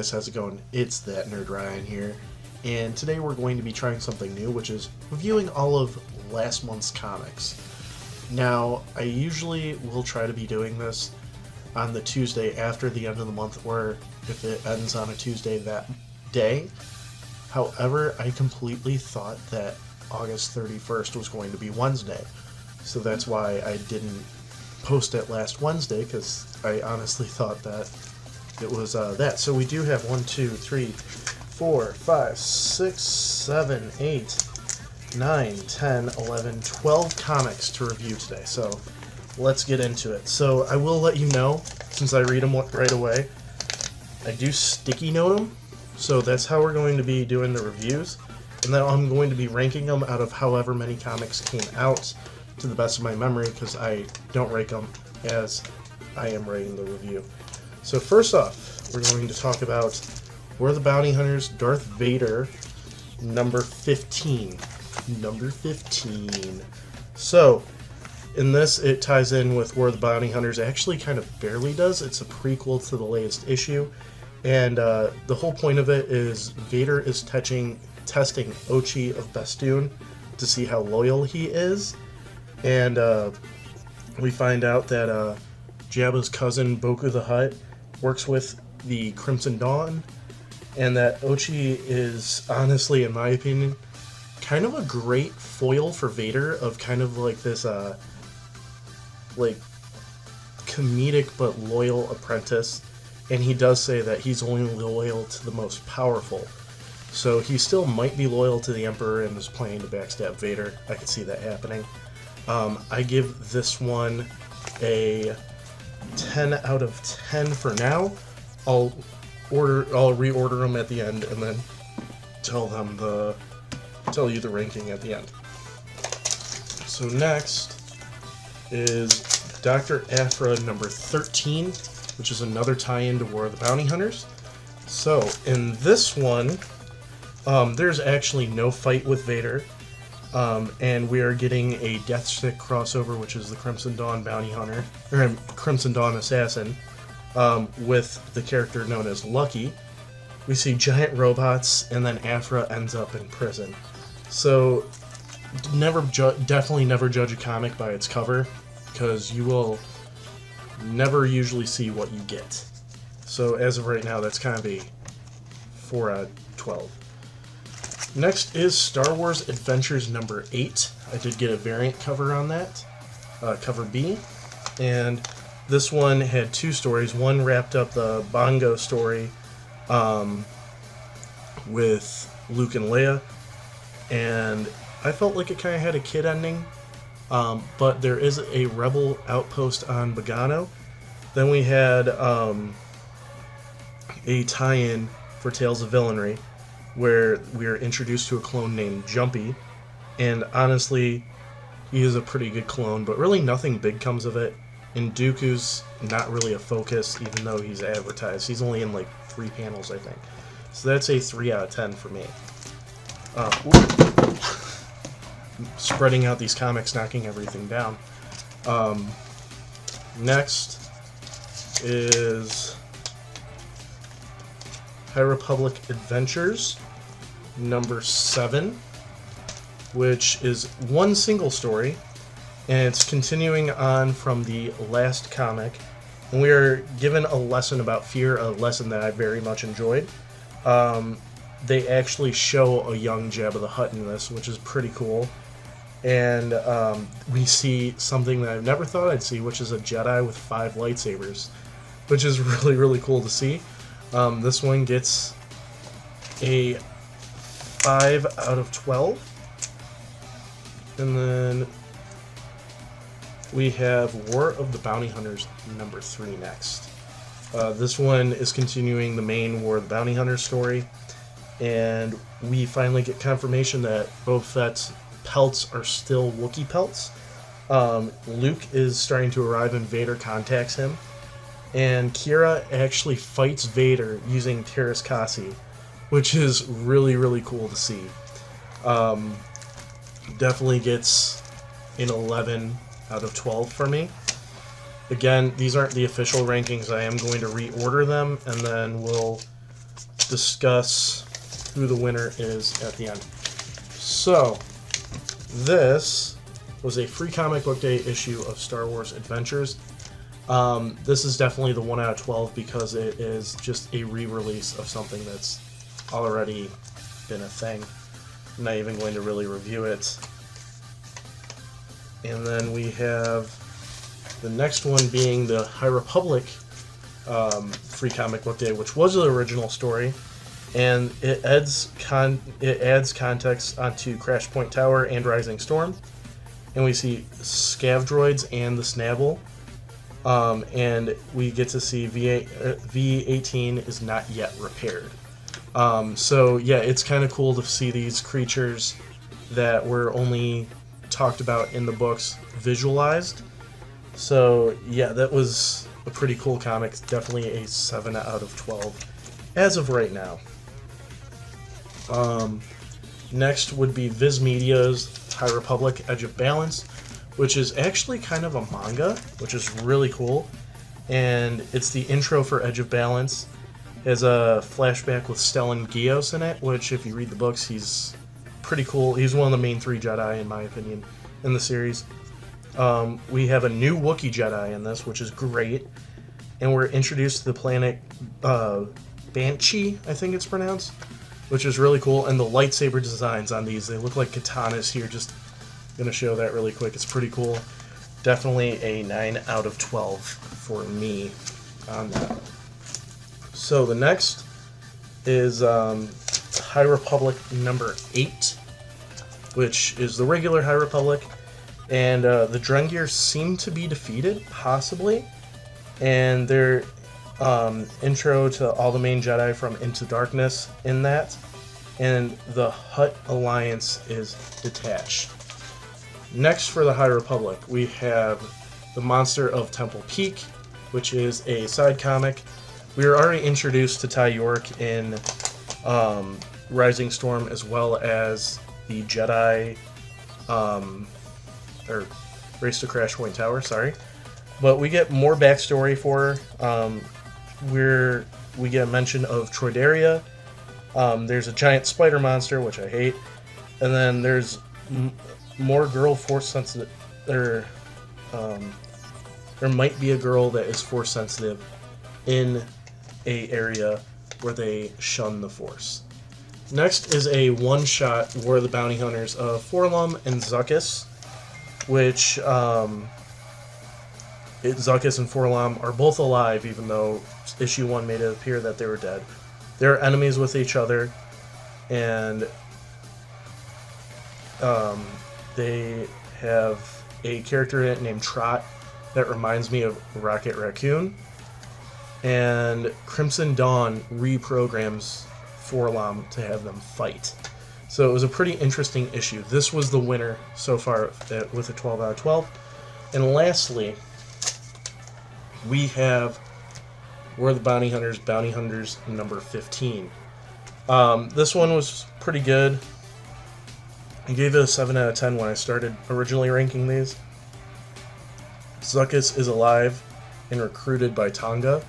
guys, how's it going? It's that Nerd Ryan here, and today we're going to be trying something new, which is reviewing all of last month's comics. Now, I usually will try to be doing this on the Tuesday after the end of the month, or if it ends on a Tuesday that day. However, I completely thought that August 31st was going to be Wednesday, so that's why I didn't post it last Wednesday, because I honestly thought that it was that. So we do have 1, 2, 3, 4, 5, 6, 7, 8, 9, 10, 11, 12 comics to review today. So let's get into it. So I will let you know, since I read them right away, I do sticky note them. So that's how we're going to be doing the reviews. And then I'm going to be ranking them out of however many comics came out to the best of my memory, because I don't rank them as I am writing the review. So first off, we're going to talk about War of the Bounty Hunters, Darth Vader, number 15. Number 15. So, in this, it ties in with War of the Bounty Hunters. It actually kind of barely does. It's a prequel to the latest issue. And the whole point of it is Vader is testing Ochi of Bestoon to see how loyal he is. And we find out that Jabba's cousin, Boku the Hutt, works with the Crimson Dawn, and that Ochi is, honestly, in my opinion, kind of a great foil for Vader, of kind of like this, like, comedic but loyal apprentice, and he does say that he's only loyal to the most powerful. So he still might be loyal to the Emperor and is planning to backstab Vader. I can see that happening. I give this one a 10 out of 10 for now. I'll reorder them at the end and then tell you the ranking at the end. So next is Dr. Aphra number 13, which is another tie-in to War of the Bounty Hunters. So in this one, there's actually no fight with Vader. And we are getting a Deathstick crossover, which is the Crimson Dawn Bounty Hunter, or Crimson Dawn Assassin, with the character known as Lucky. We see giant robots, and then Aphra ends up in prison. So, definitely never judge a comic by its cover, because you will never usually see what you get. So, as of right now, that's kind of a 4 out of 12. Next is Star Wars Adventures number 8. I did get a variant cover on that, cover B, and this one had 2 stories. One wrapped up the Bongo story with Luke and Leia, and I felt like it kind of had a kid ending, but there is a rebel outpost on Bogano. Then we had a tie-in for Tales of Villainy, where we are introduced to a clone named Jumpy, and honestly, he is a pretty good clone, but really nothing big comes of it, and Dooku's not really a focus, even though he's advertised. He's only in like 3 panels, I think. So that's a 3 out of 10 for me. Spreading out these comics, knocking everything down. Next is High Republic Adventures number 7, which is one single story, and it's continuing on from the last comic, and we are given a lesson about fear, a lesson that I very much enjoyed. They actually show a young Jabba the Hutt in this, which is pretty cool, and we see something that I've never thought I'd see, which is a Jedi with 5 lightsabers, which is really, really cool to see. This one gets a 5 out of 12. And then we have War of the Bounty Hunters number 3 next. This one is continuing the main War of the Bounty Hunters story. And we finally get confirmation that Boba Fett's pelts are still Wookiee pelts. Luke is starting to arrive and Vader contacts him. And Kira actually fights Vader using Terras Kasi, which is really, really cool to see. Definitely gets an 11 out of 12 for me. Again, these aren't the official rankings. I am going to reorder them, and then we'll discuss who the winner is at the end. So, this was a free comic book day issue of Star Wars Adventures. This is definitely the 1 out of 12 because it is just a re-release of something that's already been a thing. I'm not even going to really review it. And then we have the next one being the High Republic free comic book day, which was the original story, and it adds context onto Crash Point Tower and Rising Storm, and we see Scav droids and the Snabble, and we get to see V18 is not yet repaired. So yeah, it's kind of cool to see these creatures that were only talked about in the books visualized. So yeah, that was a pretty cool comic. Definitely a 7 out of 12 as of right now. Next would be Viz Media's High Republic Edge of Balance, which is actually kind of a manga, which is really cool. And it's the intro for Edge of Balance. It has a flashback with Stellan Gios in it, which if you read the books, he's pretty cool. He's one of the main 3 Jedi, in my opinion, in the series. We have a new Wookiee Jedi in this, which is great. And we're introduced to the planet Banshee, I think it's pronounced, which is really cool. And the lightsaber designs on these, they look like katanas here. Just going to show that really quick. It's pretty cool. Definitely a 9 out of 12 for me on that. So the next is High Republic number 8, which is the regular High Republic. And the Drengir seem to be defeated, possibly. And their intro to all the main Jedi from Into Darkness in that. And the Hutt Alliance is detached. Next for the High Republic, we have the Monster of Temple Peak, which is a side comic. We were already introduced to Ty York in Rising Storm, as well as the Jedi, or Race to Crash Point Tower, sorry. But we get more backstory for her. We get a mention of Troideria. There's a giant spider monster, which I hate. And then there's more girl force sensitive. There might be a girl that is force sensitive in a area where they shun the force. Next is a one-shot War of the Bounty Hunters of Forlum and Zuckuss, which Zuckuss and Forlum are both alive, even though issue 1 made it appear that they were dead. They're enemies with each other, and they have a character in it named Trot that reminds me of Rocket Raccoon. And Crimson Dawn reprograms Forlom to have them fight. So it was a pretty interesting issue. This was the winner so far with a 12 out of 12. And lastly, we have War of the Bounty Hunters number 15. This one was pretty good. I gave it a 7 out of 10 when I started originally ranking these. Zuckuss is alive and recruited by Tonga,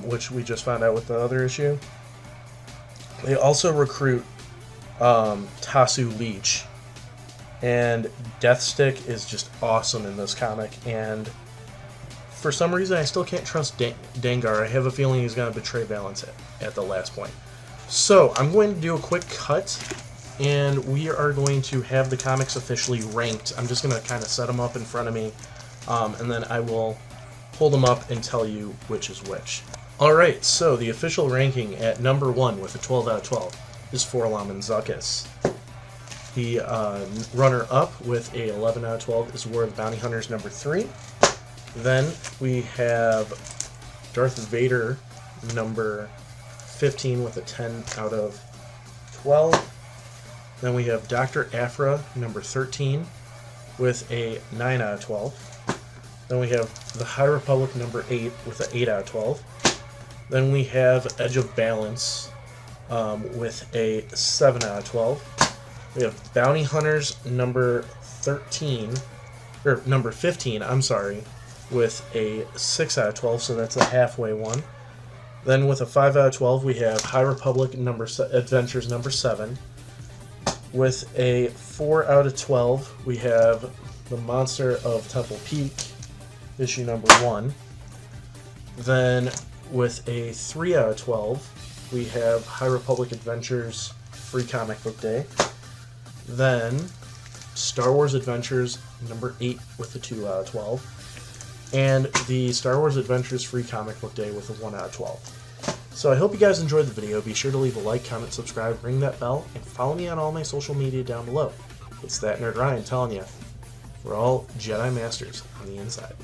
which we just found out with the other issue. They also recruit Tasu Leech, and Deathstick is just awesome in this comic, and for some reason I still can't trust Dengar. I have a feeling he's going to betray Balance at the last point. So I'm going to do a quick cut, and we are going to have the comics officially ranked. I'm just going to kind of set them up in front of me, and then I will hold them up and tell you which is which. Alright, so the official ranking at number 1 with a 12 out of 12 is Forlom and Zuckuss. The runner-up with a 11 out of 12 is War of the Bounty Hunters number 3. Then we have Darth Vader number 15 with a 10 out of 12. Then we have Dr. Aphra number 13 with a 9 out of 12. Then we have the High Republic number 8 with an 8 out of 12. Then we have Edge of Balance with a 7 out of 12. We have Bounty Hunters number 15, I'm sorry, with a 6 out of 12, so that's a halfway one. Then with a 5 out of 12, we have High Republic Adventures number 7. With a 4 out of 12, we have The Monster of Temple Peak, issue number 1. Then with a 3 out of 12, we have High Republic Adventures Free Comic Book Day. Then Star Wars Adventures number 8 with a 2 out of 12. And the Star Wars Adventures Free Comic Book Day with a 1 out of 12. So I hope you guys enjoyed the video. Be sure to leave a like, comment, subscribe, ring that bell, and follow me on all my social media down below. It's that Nerd Ryan telling you, we're all Jedi Masters on the inside.